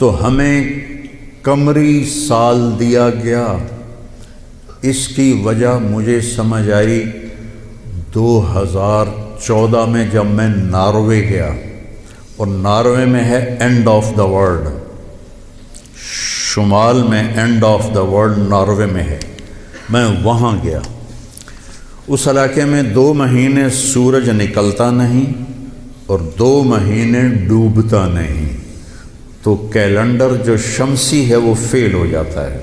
تو ہمیں قمری سال دیا گیا۔ اس کی وجہ مجھے سمجھ آئی 2014 میں جب میں ناروے گیا، اور ناروے میں ہے اینڈ آف دا ورلڈ، شمال میں and of the world Norway میں ہے۔ میں وہاں گیا، اس علاقے میں 2 مہینے سورج نکلتا نہیں اور 2 مہینے ڈوبتا نہیں، تو کیلنڈر جو شمسی ہے وہ فیل ہو جاتا ہے۔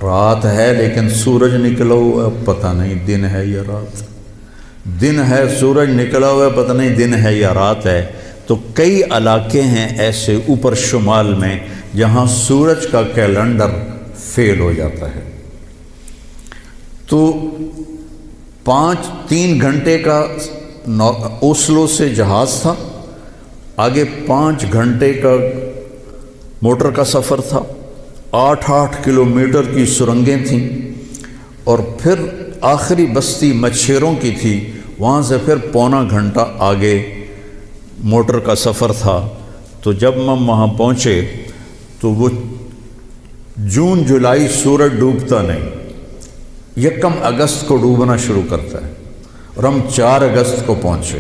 رات ہے لیکن سورج نکلا ہوا پتہ نہیں دن ہے یا رات، دن ہے سورج نکلا ہوا پتہ نہیں دن ہے یا رات ہے۔ تو کئی علاقے ہیں ایسے اوپر شمال میں جہاں سورج کا کیلنڈر فیل ہو جاتا ہے۔ تو 3 گھنٹے کا اوسلو سے جہاز تھا، آگے 5 گھنٹے کا موٹر کا سفر تھا، 8 کلومیٹر کی سرنگیں تھیں، اور پھر آخری بستی مچھیروں کی تھی، وہاں سے پھر 1.25 گھنٹہ آگے موٹر کا سفر تھا۔ تو جب ہم وہاں پہنچے تو وہ جون جولائی سورج ڈوبتا نہیں، 1 اگست کو ڈوبنا شروع کرتا ہے، اور ہم 4 اگست کو پہنچے،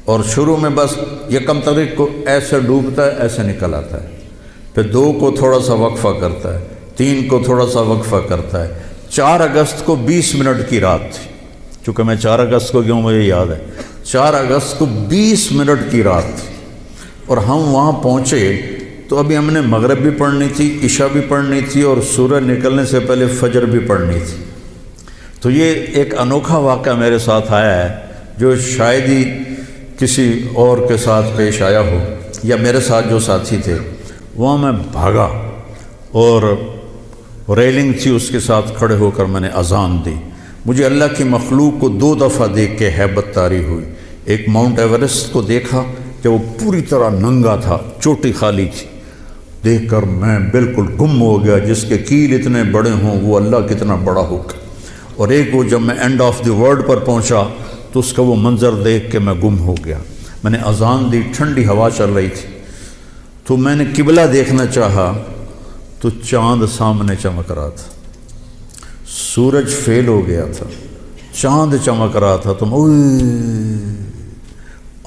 اور شروع میں بس 1 تاریخ کو ایسے ڈوبتا ہے ایسے نکل آتا ہے، پھر 2 کو تھوڑا سا وقفہ کرتا ہے، 3 کو تھوڑا سا وقفہ کرتا ہے۔ 4 اگست کو 20 منٹ کی رات تھی، چونکہ میں 4 اگست کو کیوں مجھے یاد ہے، 4 اگست کو 20 منٹ کی رات تھی، اور ہم وہاں پہنچے تو ابھی ہم نے مغرب بھی پڑھنی تھی، عشاء بھی پڑھنی تھی، اور سورج نکلنے سے پہلے فجر بھی پڑھنی تھی۔ تو یہ ایک انوکھا واقعہ میرے ساتھ آیا ہے جو شاید ہی کسی اور کے ساتھ پیش آیا ہو، یا میرے ساتھ جو ساتھی تھے وہاں میں بھاگا، اور ریلنگ تھی اس کے ساتھ کھڑے ہو کر میں نے اذان دی۔ مجھے اللہ کی مخلوق کو 2 دفعہ دیکھ کے ہیبت طاری ہوئی۔ ایک ماؤنٹ ایورسٹ کو دیکھا کہ وہ پوری طرح ننگا تھا، چوٹی خالی تھی، دیکھ کر میں بالکل گم ہو گیا، جس کے کیل اتنے بڑے ہوں وہ اللہ کتنا بڑا ہوگا۔ اور ایک وہ جب میں اینڈ آف دی ورلڈ پر پہنچا تو اس کا وہ منظر دیکھ کے میں گم ہو گیا۔ میں نے اذان دی، ٹھنڈی ہوا چل رہی تھی، تو میں نے قبلہ دیکھنا چاہا تو چاند سامنے چمک رہا تھا، سورج فیل ہو گیا تھا، چاند چمک رہا تھا۔ تو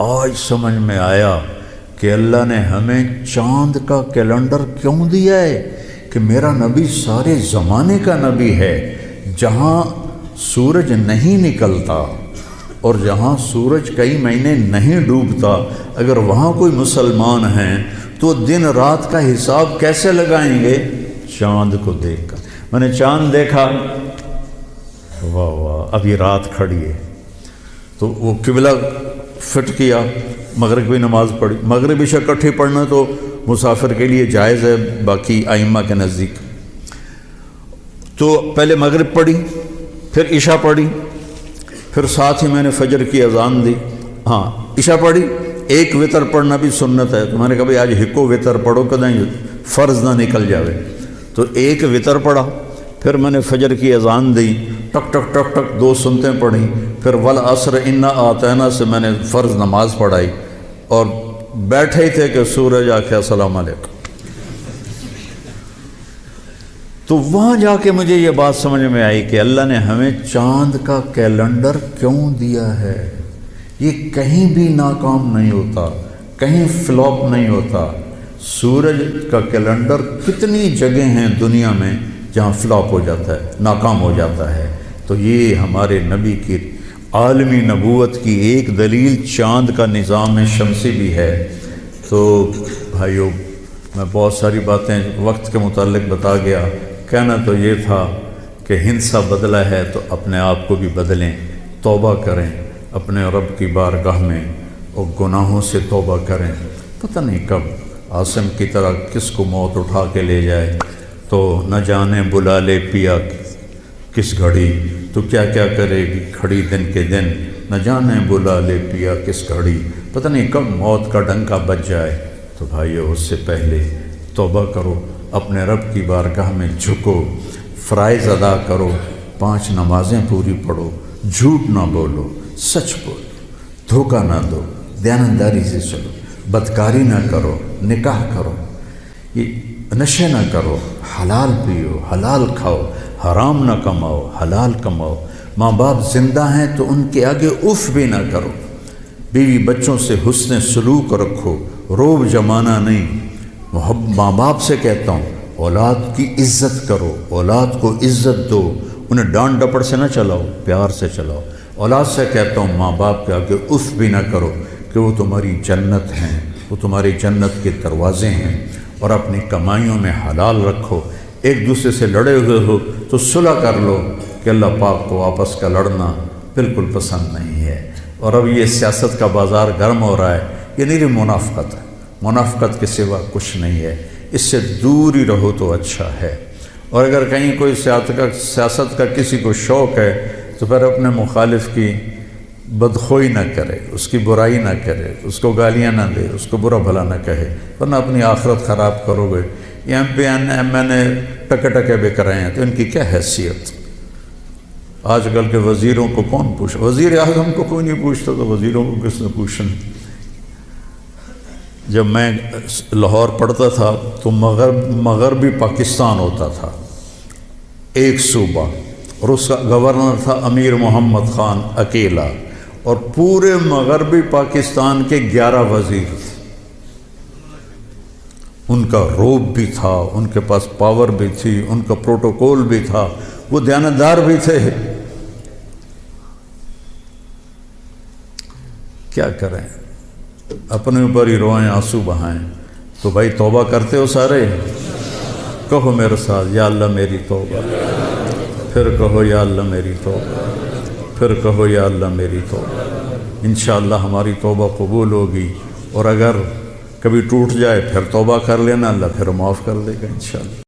آج سمجھ میں آیا کہ اللہ نے ہمیں چاند کا کیلنڈر کیوں دیا ہے، کہ میرا نبی سارے زمانے کا نبی ہے۔ جہاں سورج نہیں نکلتا اور جہاں سورج کئی مہینے نہیں ڈوبتا، اگر وہاں کوئی مسلمان ہیں تو دن رات کا حساب کیسے لگائیں گے؟ چاند کو دیکھ کر۔ میں نے چاند دیکھا، واہ واہ ابھی رات کھڑی ہے، تو وہ قبلہ فٹ کیا، مغرب کی نماز پڑھی۔ مغرب عشاء اکٹھے پڑھنا تو مسافر کے لیے جائز ہے باقی ائمہ کے نزدیک۔ تو پہلے مغرب پڑھی، پھر عشاء پڑھی، پھر ساتھ ہی میں نے فجر کی اذان دی۔ ہاں عشاء پڑھی، ایک وتر پڑھنا بھی سنت ہے، تو میں نے کہا بھائی آج ہکو وتر پڑھو کدیں فرض نہ نکل جاوے، تو ایک وتر پڑھا۔ پھر میں نے فجر کی اذان دی، ٹک ٹک ٹک ٹک 2 سنتیں پڑھیں، پھر والعصر انا اعطینا سے میں نے فرض نماز پڑھائی، اور بیٹھے ہی تھے کہ سورج آ کے السلام علیکم۔ تو وہاں جا کے مجھے یہ بات سمجھ میں آئی کہ اللہ نے ہمیں چاند کا کیلنڈر کیوں دیا ہے۔ یہ کہیں بھی ناکام نہیں ہوتا، کہیں فلاپ نہیں ہوتا۔ سورج کا کیلنڈر کتنی جگہ ہیں دنیا میں جہاں فلاپ ہو جاتا ہے، ناکام ہو جاتا ہے۔ تو یہ ہمارے نبی کی عالمی نبوت کی ایک دلیل چاند کا نظام شمسی بھی ہے۔ تو بھائیو، میں بہت ساری باتیں وقت کے متعلق بتا گیا، کہنا تو یہ تھا کہ ہندسہ بدلا ہے تو اپنے آپ کو بھی بدلیں، توبہ کریں اپنے رب کی بارگاہ میں، اور گناہوں سے توبہ کریں۔ پتہ نہیں کب عاصم کی طرح کس کو موت اٹھا کے لے جائے، تو نہ جانے بلا لے پیا کس گھڑی، تو کیا کیا کرے گی کھڑی دن کے دن، نہ جانے بلا لے پیا کس گھڑی، پتہ نہیں کب موت کا ڈنکا بج جائے۔ تو بھائیو، اس سے پہلے توبہ کرو، اپنے رب کی بارگاہ میں جھکو، فرائض ادا کرو، 5 نمازیں پوری پڑھو، جھوٹ نہ بولو، سچ بولو، دھوکہ نہ دو، دیانتداری سے چلو، بدکاری نہ کرو، نکاح کرو۔ کہ نشے نہ کرو، حلال پیو، حلال کھاؤ، حرام نہ کماؤ، حلال کماؤ، ماں باپ زندہ ہیں تو ان کے آگے اف بھی نہ کرو، بیوی بچوں سے حسن سلوک رکھو، روب جمانا نہیں، ماں باپ سے کہتا ہوں اولاد کی عزت کرو، اولاد کو عزت دو، انہیں ڈانٹ ڈپٹ سے نہ چلاؤ، پیار سے چلاؤ۔ اولاد سے کہتا ہوں ماں باپ کے آگے اف بھی نہ کرو کہ وہ تمہاری جنت ہیں، وہ تمہاری جنت کے دروازے ہیں، اور اپنی کمائیوں میں حلال رکھو۔ ایک دوسرے سے لڑے ہوئے ہو تو صلح کر لو، کہ اللہ پاک کو آپس کا لڑنا بالکل پسند نہیں ہے۔ اور اب یہ سیاست کا بازار گرم ہو رہا ہے، یہ نہیں منافقت ہے، منافقت کے سوا کچھ نہیں ہے، اس سے دور ہی رہو تو اچھا ہے۔ اور اگر کہیں کوئی سیاست کا کسی کو شوق ہے تو پھر اپنے مخالف کی بدخوئی نہ کرے، اس کی برائی نہ کرے، اس کو گالیاں نہ دے، اس کو برا بھلا نہ کہے، ورنہ اپنی آخرت خراب کرو گے۔ یہ ایم این اے ٹکے ٹکے بک رہے ہیں تو ان کی کیا حیثیت؟ آج کل کے وزیروں کو کون پوچھا؟ وزیر اعظم کو کوئی نہیں پوچھتا تو وزیروں کو کس نے پوچھنا؟ جب میں لاہور پڑھتا تھا تو مغربی پاکستان ہوتا تھا ایک صوبہ، اور اس کا گورنر تھا امیر محمد خان اکیلا، اور پورے مغربی پاکستان کے 11 وزیر تھے۔ ان کا روب بھی تھا، ان کے پاس پاور بھی تھی، ان کا پروٹوکول بھی تھا، وہ دیانتدار بھی تھے۔ کیا کریں، اپنے اوپر ہی روئیں، آنسو بہائیں۔ تو بھائی توبہ کرتے ہو سارے؟ کہو میرے ساتھ، یا اللہ میری توبہ، پھر کہو یا اللہ میری توبہ، پھر کہو یا اللہ میری توبہ۔ انشاءاللہ ہماری توبہ قبول ہوگی، اور اگر کبھی ٹوٹ جائے پھر توبہ کر لینا، اللہ پھر معاف کر دے گا انشاءاللہ۔